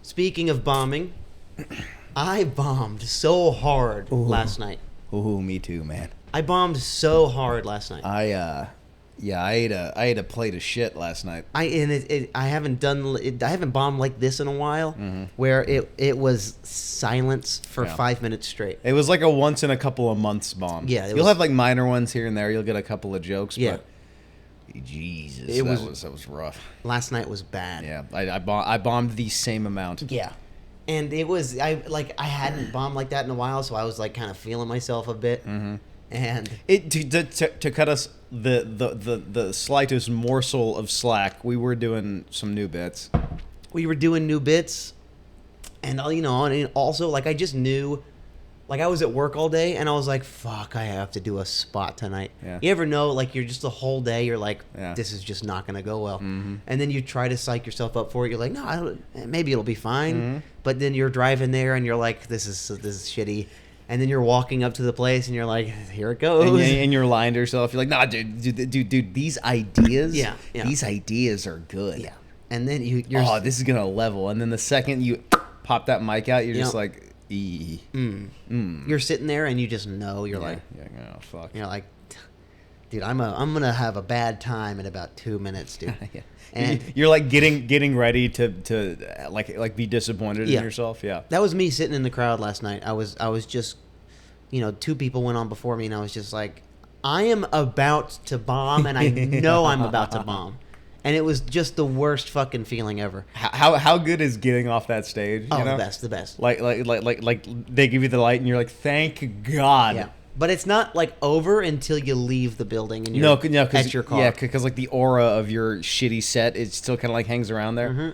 Speaking of bombing, I bombed so hard last night. Ooh, me too, man. I bombed so hard last night. I ate a plate of shit last night. I haven't bombed like this in a while, where it was silence for 5 minutes straight. It was like a once in a couple of months bomb. Yeah, you'll have like minor ones here and there. You'll get a couple of jokes. Yeah. But Jesus, that was rough. Last night was bad. Yeah, I bombed the same amount. Yeah. And it was I hadn't bombed like that in a while, so I was like kind of feeling myself a bit. Mm-hmm. And to cut us the slightest morsel of slack, we were doing some new bits. We were doing new bits, and and also like I just knew, like I was at work all day, and I was like, "Fuck, I have to do a spot tonight." Yeah. You ever know, like you're just the whole day, you're like, Yeah. "This is just not gonna go well," Mm-hmm. and then you try to psych yourself up for it. You're like, "No, maybe it'll be fine," Mm-hmm. but then you're driving there, and you're like, "This is shitty." And then you're walking up to the place, and you're like, "Here it goes." And you're lying to yourself. You're like, "Nah, dude, these ideas, Yeah. these ideas are good." Yeah. And then you're This is gonna level. And then the second you pop that mic out, you're just Yeah. like, you're sitting there, and you just know you're like, oh fuck. you're like, dude, I'm gonna have a bad time in about 2 minutes, dude. Yeah. And You're like getting ready to like be disappointed Yeah. in yourself. Yeah. that was me sitting in the crowd last night. I was just, two people went on before me, and I was just like, I am about to bomb, and I know I'm about to bomb, and it was just the worst fucking feeling ever. How good is getting off that stage? Oh, you know? the best. Like they give you the light and you're like, thank God. Yeah, but it's not like over until you leave the building and you're No, at your car. Yeah, because like the aura of your shitty set, it still kind of like hangs around there. Mm-hmm.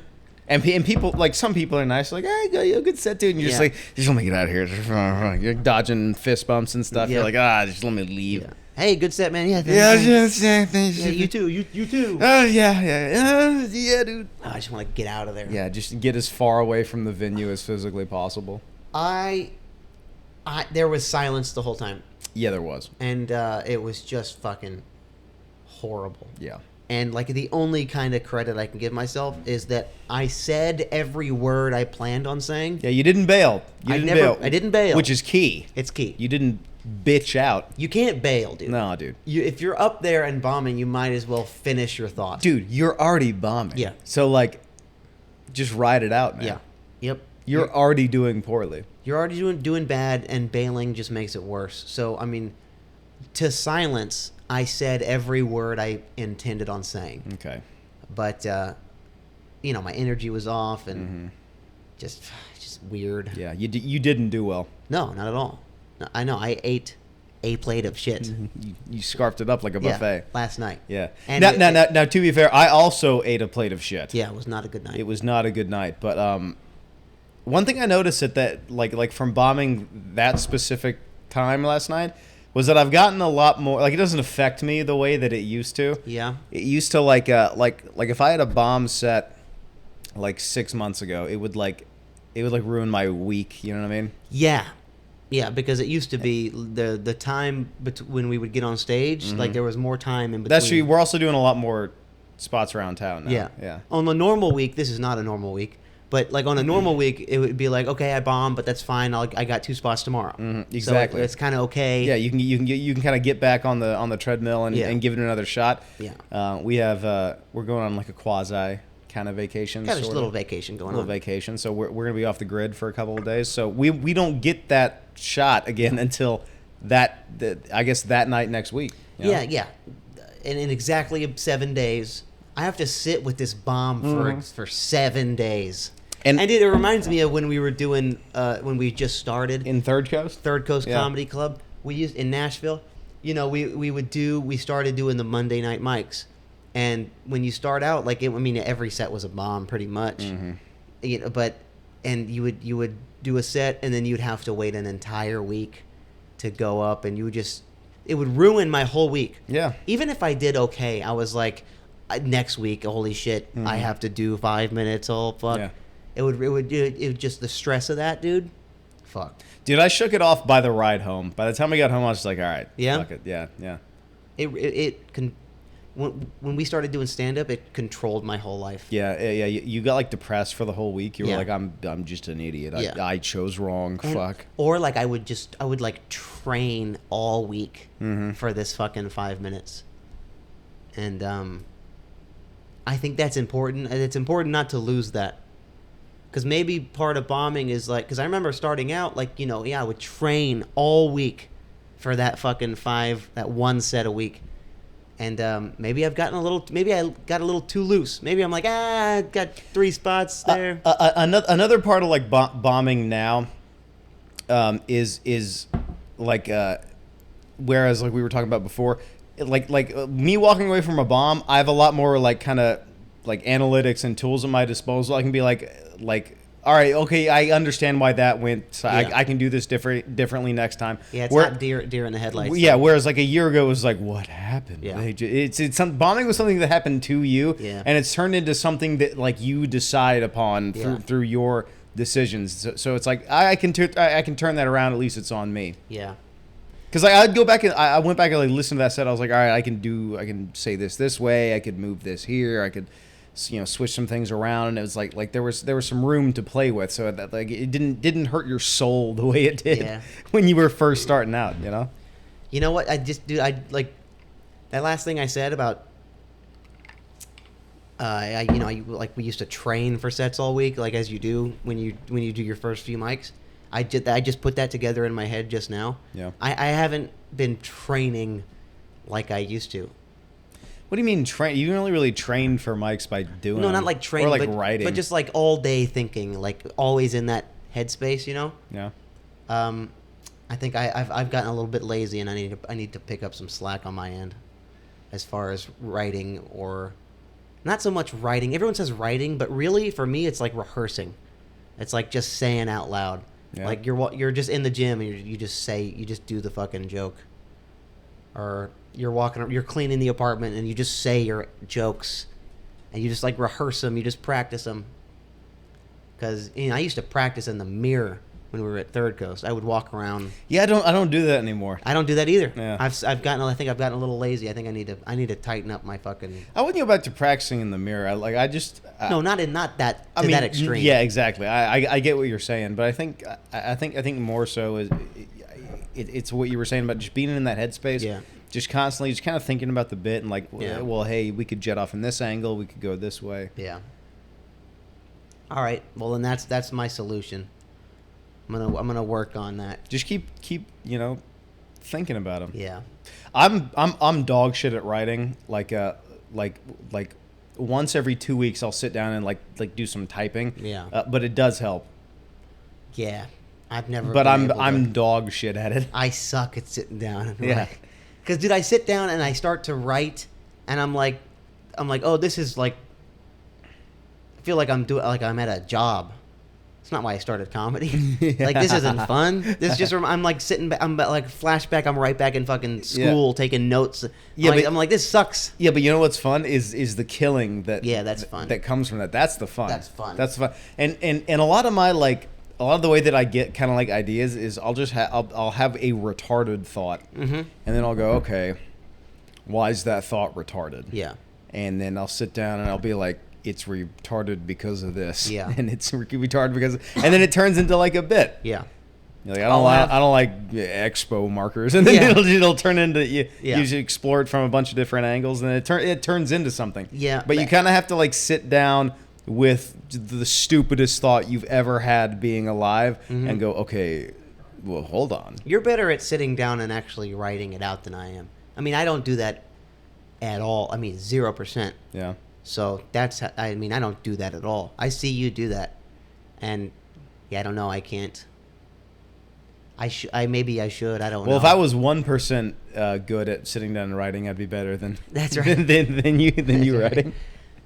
And people, like some people are nice, like, hey, you a good set, dude. And you're just Yeah. like, just let me get out of here. You're dodging fist bumps and stuff. Yeah. You're like, just let me leave. Yeah. Hey, good set, man. Yeah, Yeah, thanks. Yeah, you too. You too. yeah, dude. Oh, I just want to get out of there. Yeah, just get as far away from the venue as physically possible. There was silence the whole time, Yeah, there was. and it was just fucking horrible. Yeah. And like the only kind of credit I can give myself is that I said every word I planned on saying. Yeah, you didn't bail. I didn't bail. Which is key. It's key. You didn't bitch out. You can't bail, dude. No, dude. If you're up there and bombing, you might as well finish your thoughts. Dude, you're already bombing. Yeah. So, like, just ride it out, man. Yeah. Yep. You're already doing poorly. You're already doing bad, and bailing just makes it worse. So, I mean, to silence, I said every word I intended on saying. Okay. But, my energy was off, and just weird. Yeah, you didn't do well. No, not at all. No, I know. I ate a plate of shit. You scarfed it up like a buffet. Yeah, last night. Yeah. And Now, to be fair, I also ate a plate of shit. Yeah, it was not a good night. It was not a good night. But one thing I noticed that like from bombing that specific time last night was that I've gotten a lot more. Like, it doesn't affect me the way that it used to. Yeah. It used to like if I had a bomb set like 6 months ago, it would ruin my week. You know what I mean? Yeah. Yeah, because it used to be the time when we would get on stage, like there was more time in between. That's true. We're also doing a lot more spots around town now. Yeah. Yeah. On the normal week, this is not a normal week, but like on a normal week, it would be like, okay, I bombed, but that's fine. I got 2 spots tomorrow. Exactly. So it's kind of okay. Yeah, you can kind of get back on the treadmill and give it another shot. Yeah. We're going on like a quasi kind of vacation. Got a little vacation going on. Vacation. So we're gonna be off the grid for a couple of days. So we don't get that shot again until I guess that night next week. You know? Yeah. And in exactly 7 days, I have to sit with this bomb for 7 days. And it reminds me of when we were doing when we just started in Third Coast Comedy Club. We used in Nashville. We started doing the Monday night mics, and when you start out, every set was a bomb pretty much. And you would do a set, and then you'd have to wait an entire week to go up, and it would ruin my whole week. Yeah. Even if I did okay, I was like, next week, holy shit, I have to do 5 minutes. Oh fuck. Yeah. It would just the stress of that, dude. Fuck. Dude, I shook it off by the ride home. By the time we got home, I was just like, all right, Yeah? fuck it. Yeah. It can. when we started doing stand up, it controlled my whole life. Yeah. You got like depressed for the whole week. You were Yeah. like, I'm just an idiot. Yeah. I chose wrong. And- Fuck. Or like I would like train all week Mm-hmm. for this fucking 5 minutes. And I think that's important, and it's important not to lose that. Because maybe part of bombing is like, because I remember starting out, like, you know, yeah, I would train all week for that fucking that one set a week. And maybe I got a little too loose. Maybe I'm like, I got 3 spots there. Another part of like bombing now is like whereas like we were talking about before, like me walking away from a bomb, I have a lot more like kind of like analytics and tools at my disposal. I can be like all right, okay, I understand why that went. So Yeah. I can do this differently next time. Yeah, it's not deer in the headlights. Yeah, whereas like a year ago it was like, what happened? Yeah. It's bombing was something that happened to you, Yeah. and it's turned into something that like you decide upon Yeah. through your decisions. So it's like I can turn that around. At least it's on me. Yeah. Because I'd go back and I went back and like listened to that set. I was like, all right, I can say this way. I could move this here. I could, you know, switch some things around. And it was like there was some room to play with. So that like it didn't hurt your soul the way it did Yeah. when you were first starting out. You know. You know what? I like that last thing I said about. We used to train for sets all week, like as you do when you do your first few mics. I just put that together in my head just now. Yeah. I haven't been training like I used to. What do you mean train? You only really train for mics by doing. No, not them. like training, or like but, writing, but just like all day thinking, like always in that headspace, you know. yeah. I think I've gotten a little bit lazy, and I need to pick up some slack on my end, as far as writing, or not so much writing. Everyone says writing, but really for me it's like rehearsing. It's like just saying out loud. Yeah. Like you're just in the gym and you just do the fucking joke, or you're cleaning the apartment and you just say your jokes, and you just like rehearse them. You just practice them. Because I used to practice in the mirror when we were at Third Coast. I would walk around. Yeah, I don't do that anymore. I don't do that either. Yeah. I think I've gotten a little lazy. I think I need to tighten up my fucking. I wouldn't go back to practicing in the mirror. No, not that to that extreme. Yeah, exactly. I get what you're saying, but I think more so is it's what you were saying about just being in that headspace. Yeah. Just constantly, just kind of thinking about the bit and like, Yeah. well, hey, we could jet off in this angle. We could go this way. Yeah. All right. Well, then that's my solution. I'm gonna work on that. Just keep thinking about them. Yeah. I'm dog shit at writing. Like once every 2 weeks, I'll sit down and like do some typing. Yeah. But it does help. Yeah. I've never. But been able I'm to- dog shit at it. I suck at sitting down and Yeah. write. Because dude, I sit down and I start to write, and I'm like, oh, this is like. I feel like I'm at a job. It's not why I started comedy. Like, this isn't fun. This just I'm like sitting back. I'm like flashback. I'm right back in fucking school taking notes. Yeah, I'm but- like, this sucks. Yeah, but you know what's fun is the killing that. Yeah, that's fun. That comes from that. That's the fun. That's fun. That's fun. And a lot of my a lot of the way that I get kind of like ideas is I'll just I'll have a retarded thought, and then I'll go, okay, why is that thought retarded? Yeah. And then I'll sit down and I'll be like, it's retarded because of this. Yeah. And it's retarded because, and then it turns into like a bit. Yeah. You're like, I'll have- I don't like expo markers, and then Yeah. it'll turn into you. Yeah. You should explore it from a bunch of different angles, and it turns into something. Yeah, but you but- kind of have to like sit down with the stupidest thought you've ever had being alive, and go, okay, well, hold on. You're better at sitting down and actually writing it out than I am. I mean, I don't do that at all. I mean, 0%. Yeah. So I don't do that at all. I see you do that, and yeah, I don't know. I can't. Maybe I should. I don't know. Well, if I was 1% good at sitting down and writing, I'd be better than That's right. than you That's right. writing.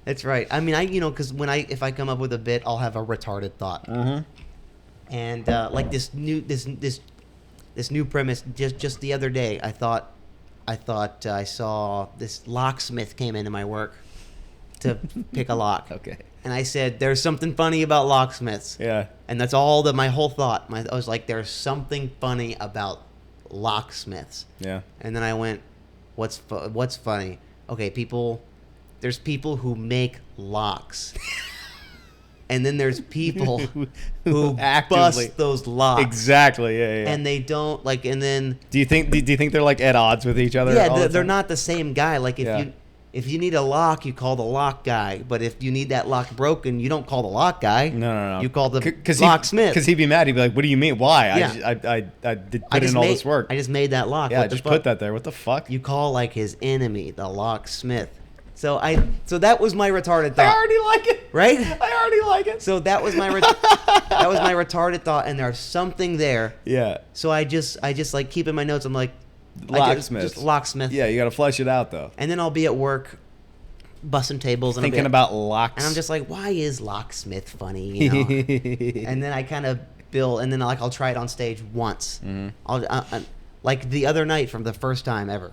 That's right. I mean, because if I come up with a bit, I'll have a retarded thought, and like this new premise. Just the other day, I thought I saw this locksmith came into my work to pick a lock. Okay. And I said, "There's something funny about locksmiths." Yeah. And that's all my whole thought. I was like, "There's something funny about locksmiths." Yeah. And then I went, "What's funny?" okay, there's people who make locks. And then there's people who actively bust those locks. Exactly. Yeah. And they don't like. And then Do you think they're like at odds with each other? yeah, all the they're time? not the same guy. Like if you need a lock, you call the lock guy. But if you need that lock broken, you don't call the lock guy. No. You call the locksmith. Because he'd be mad. He'd be like, "What do you mean? Why? Yeah. I did put in all this work. I just made that lock. Yeah, What the just fuck? put that there. What the fuck? You call like his enemy, the locksmith. So that was my retarded I thought, already like it. right? I already like it. So that was my retarded thought, and there's something there. Yeah. So I just like keep in my notes. I'm like, Locksmith. just locksmith. Yeah, you got to flesh it out though. And then I'll be at work, busting tables, and Thinking about locks. and I'm just like, why is locksmith funny? You know. And then I kind of build, and then like I'll try it on stage once. Mm-hmm. Like the other night from the first time ever.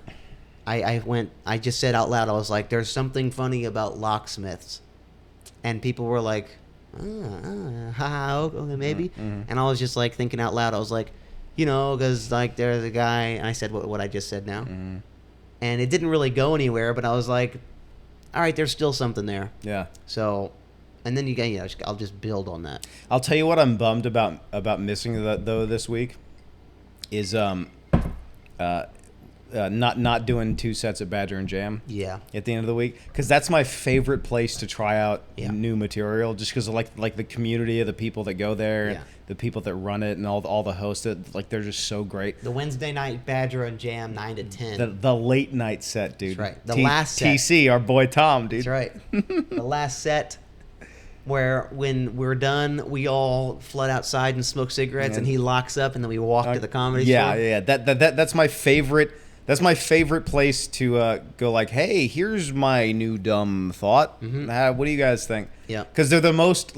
I just said out loud, I was like, there's something funny about locksmiths. And people were like, okay, maybe. Mm-hmm. And I was just like thinking out loud, I was like, you know, because like there's a guy, and I said what I just said now. Mm-hmm. And it didn't really go anywhere, but I was like, all right, there's still something there. Yeah. So, and then I'll just build on that. I'll tell you what I'm bummed about missing though this week is not doing 2 sets of Badger and Jam. Yeah. At the end of the week, because that's my favorite place to try out Yeah. new material, just because of like the community of the people that go there, Yeah. the people that run it, and all the hosts. Like they're just so great. The Wednesday night Badger and Jam 9 to 10. The late night set, dude. That's right. The last set. TC, our boy Tom, dude. That's right. The last set where when we're done, we all flood outside and smoke cigarettes, and he locks up, and then we walk to the comedy Yeah, store. yeah. That's my favorite. That's my favorite place to go. Like, hey, here's my new dumb thought. What do you guys think? Yeah. Because they're the most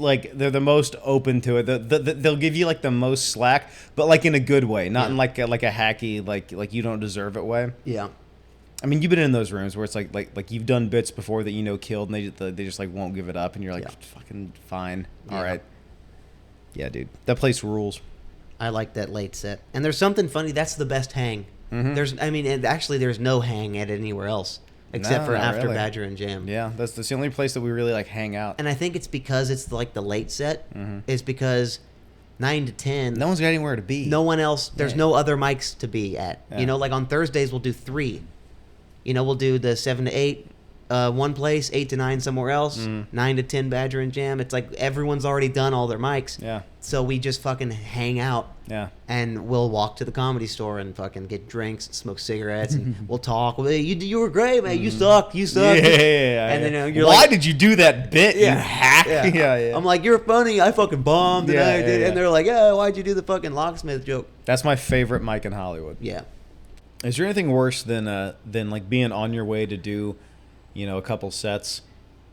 open to it. They'll give you like the most slack, but like in a good way, not in like a hacky like you don't deserve it way. Yeah. I mean, you've been in those rooms where it's like you've done bits before that killed, and they just like won't give it up, and you're like, fucking fine, all Yeah. right. Yeah, dude, that place rules. I like that late set. And there's something funny. That's the best hang. There's no hang at anywhere else except No, for not after really. Badger and Jam. Yeah, that's the only place that we really like hang out. And I think it's because it's like the late set is because 9 to 10. No one's got anywhere to be. No one else. There's Yeah. no other mics to be at. Yeah. You know, like on Thursdays we'll do 3. You know, we'll do the 7 to 8, one place, 8 to 9 somewhere else, 9 to 10 Badger and Jam. It's like everyone's already done all their mics. Yeah. So we just fucking hang out. Yeah. And we'll walk to the comedy store and fucking get drinks, and smoke cigarettes, and we'll talk. Well, hey, you were great, man. You sucked. You sucked. Yeah. And then you're why like, did you do that bit? You hack. Yeah. I'm like, you're funny. I fucking bombed tonight, Yeah, dude. yeah. And they're like, yeah, why'd you do the fucking locksmith joke? That's my favorite mic in Hollywood. Yeah. Is there anything worse than like being on your way to do, a couple sets,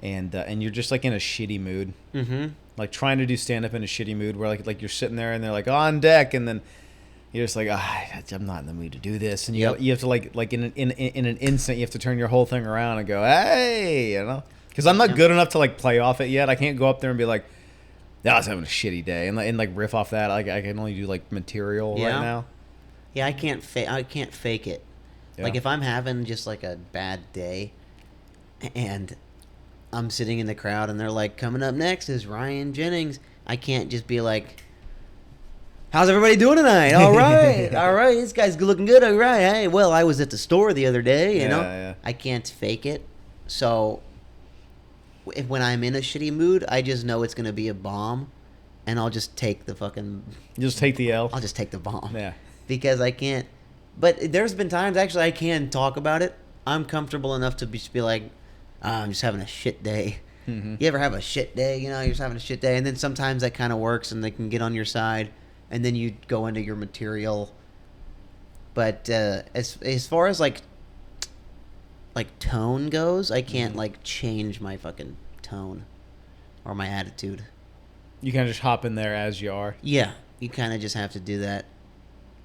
and you're just like in a shitty mood? Mm-hmm. Like trying to do stand up in a shitty mood where like you're sitting there and they're like on deck, and then you're just like, I'm not in the mood to do this, and you have to like in an instant you have to turn your whole thing around and go, hey, because I'm not good enough to like play off it yet. I can't go up there and be like, I was having a shitty day, and like riff off that. Like I can only do like material right now. Yeah, I can't fake it. Yeah. Like if I'm having just like a bad day, and I'm sitting in the crowd and they're like, coming up next is Ryan Jennings, I can't just be like, how's everybody doing tonight? All right. All right. This guy's looking good. All right. Hey, well, I was at the store the other day, you know. Yeah. I can't fake it. So when I'm in a shitty mood, I just know it's going to be a bomb, and I'll just take the fucking... You just take the L. I'll just take the bomb. Yeah. Because I can't... But there's been times, actually, I can talk about it. I'm comfortable enough to be like, I'm just having a shit day. Mm-hmm. You ever have a shit day? You know, you're just having a shit day. And then sometimes that kind of works and they can get on your side. And then you go into your material. But as far as like tone goes, I can't like change my fucking tone or my attitude. You kind of just hop in there as you are. Yeah, you kind of just have to do that.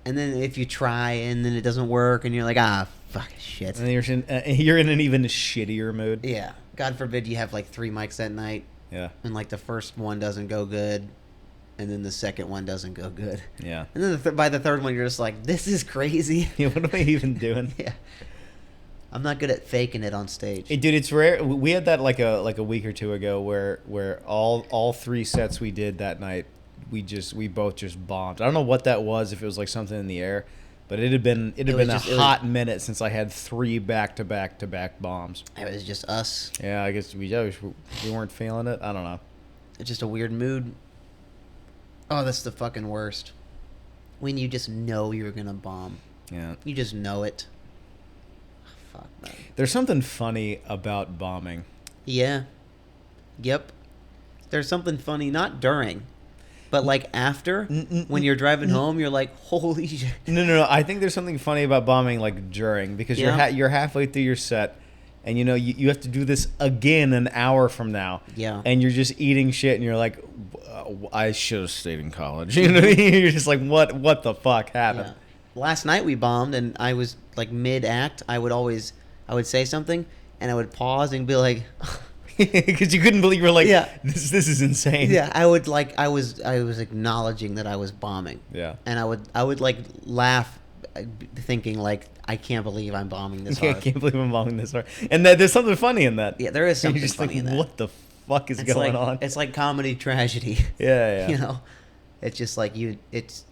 And then if you try and then it doesn't work and you're like, fuck shit. And you're in an even shittier mood. Yeah. God forbid you have like 3 mics that night. Yeah. And like the first one doesn't go good. And then the second one doesn't go good. Yeah. And then by the third one, you're just like, this is crazy. Yeah, what am I even doing? Yeah. I'm not good at faking it on stage. Hey, dude, it's rare. We had that like a week or two ago where all 3 sets we did that night, we both just bombed. I don't know what that was, if it was like something in the air, but it had been a hot minute since I had 3 back-to-back bombs. It was just us. Yeah, I guess we weren't feeling it. I don't know. It's just a weird mood. Oh, that's the fucking worst. When you just know you're gonna bomb. Yeah. You just know it. Fuck, man. There's something funny about bombing. Yeah. Yep. There's something funny, not during, but like after, when you're driving home, you're like, holy shit. No. I think there's something funny about bombing like during, because you're halfway through your set, and you know you have to do this again an hour from now. Yeah. And you're just eating shit, and you're like, I should have stayed in college. You know, you're just like, what the fuck happened? Yeah. Last night we bombed, and I was like mid-act. I would say something, and I would pause and be like, because you couldn't believe, you were like, Yeah. this is insane. yeah. I was acknowledging that I was bombing. Yeah. And I would like laugh, thinking like, I can't believe I'm bombing this I hard. can't believe I'm bombing this hard. And there's something funny in that. Yeah, there is You're something just funny like, in that. what the fuck is It's going like, on? It's like comedy tragedy. Yeah. You know, it's just like it's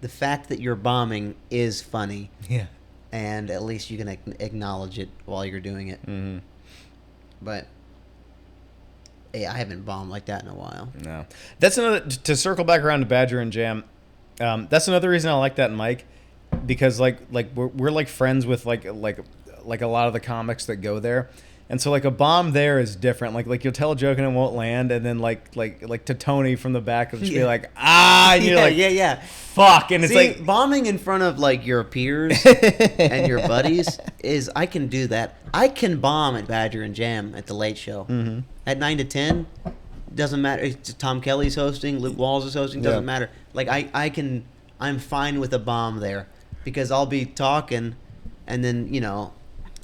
the fact that you're bombing is funny, Yeah. and at least you can acknowledge it while you're doing it. Mm-hmm. But yeah, I haven't bombed like that in a while. No, that's another. To circle back around to Badger and Jam, that's another reason I like that mic, because like we're like friends with like a lot of the comics that go there, and so like a bomb there is different. Like you'll tell a joke and it won't land, and then like to Tony from the back will just be like, and you're like, yeah. fuck, and it's See, like bombing in front of like your peers and your buddies is, I can do that. I can bomb at Badger and Jam at the Late Show. Mm-hmm. At 9 to 10, doesn't matter. It's Tom Kelly's hosting, Luke Walls is hosting, doesn't matter. Like I'm fine with a bomb there, because I'll be talking, and then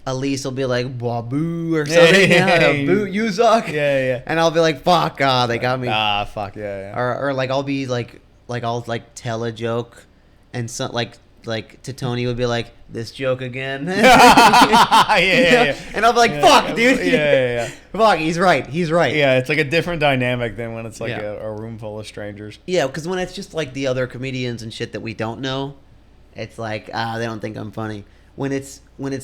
Elise will be like, "Waboo" or something. Boo, you suck. Yeah. And I'll be like, "Fuck, they got me." Fuck, yeah. Or like I'll be like I'll like tell a joke, and so like to Tony would be like, "This joke again." Yeah. And I'll be like, "Fuck, dude." Yeah. Fuck, he's right. Yeah, it's like a different dynamic than when it's like Yeah. a room full of strangers. Yeah, because when it's just like the other comedians and shit that we don't know, it's like they don't think I'm funny. When it's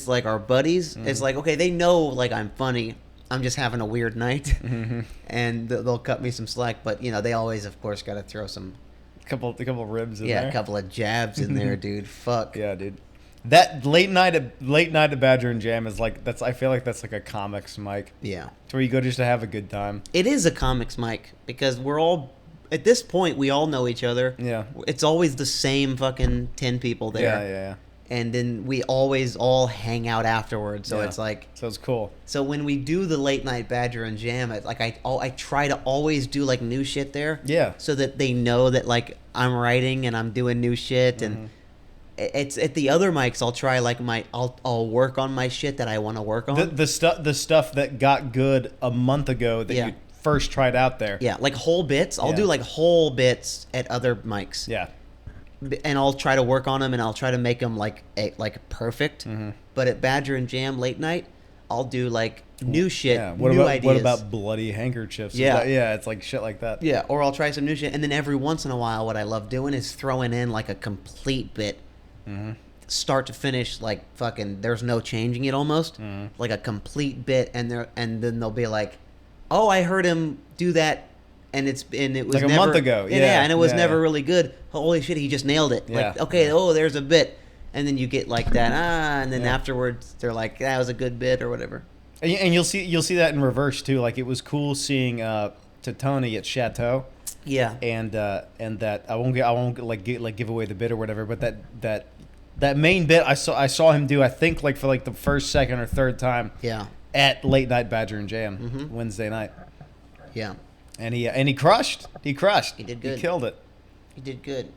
like our buddies, it's like, okay, they know like I'm funny. I'm just having a weird night, and they'll cut me some slack. But they always, of course, got to throw some couple ribs in there. a couple of jabs in there, dude. Fuck. Yeah, dude. That late night at Badger and Jam is like, I feel like that's like a comics mic. Yeah. It's where you go just to have a good time. It is a comics mic, because we're all, at this point, we all know each other. Yeah. It's always the same fucking 10 people there. Yeah. And then we always all hang out afterwards. So Yeah. it's like, So it's cool. so when we do the late night Badger and Jam, it's like I try to always do like new shit there. Yeah. So that they know that like I'm writing and I'm doing new shit, and it's at the other mics I'll try like I'll work on my shit that I want to work on. The stuff that got good a month ago that you first tried out there. Yeah, like whole bits. I'll do like whole bits at other mics. Yeah. And I'll try to work on them, and I'll try to make them like perfect. But at Badger and Jam late night, I'll do like new shit, Yeah. new ideas. What about bloody handkerchiefs? Yeah. Yeah. It's like shit like that. Yeah, or I'll try some new shit, and then every once in a while, what I love doing is throwing in like a complete bit, start to finish, like fucking. There's no changing it almost, like a complete bit, and then they'll be like, "Oh, I heard him do that." And it was like a never, month ago. Yeah, and it was never yeah. really good. Holy shit, he just nailed it. Like, Yeah. okay, there's a bit. And then you get like that, and then afterwards they're like, that was a good bit or whatever. And you'll see that in reverse too. Like it was cool seeing Tony at Chateau. Yeah. And that I won't like give away the bit or whatever, but that main bit I saw him do, I think like for like the first, second, or third time. Yeah. At late night Badger and Jam Wednesday night. Yeah. And he crushed. He crushed. He did good. He killed it. He did good.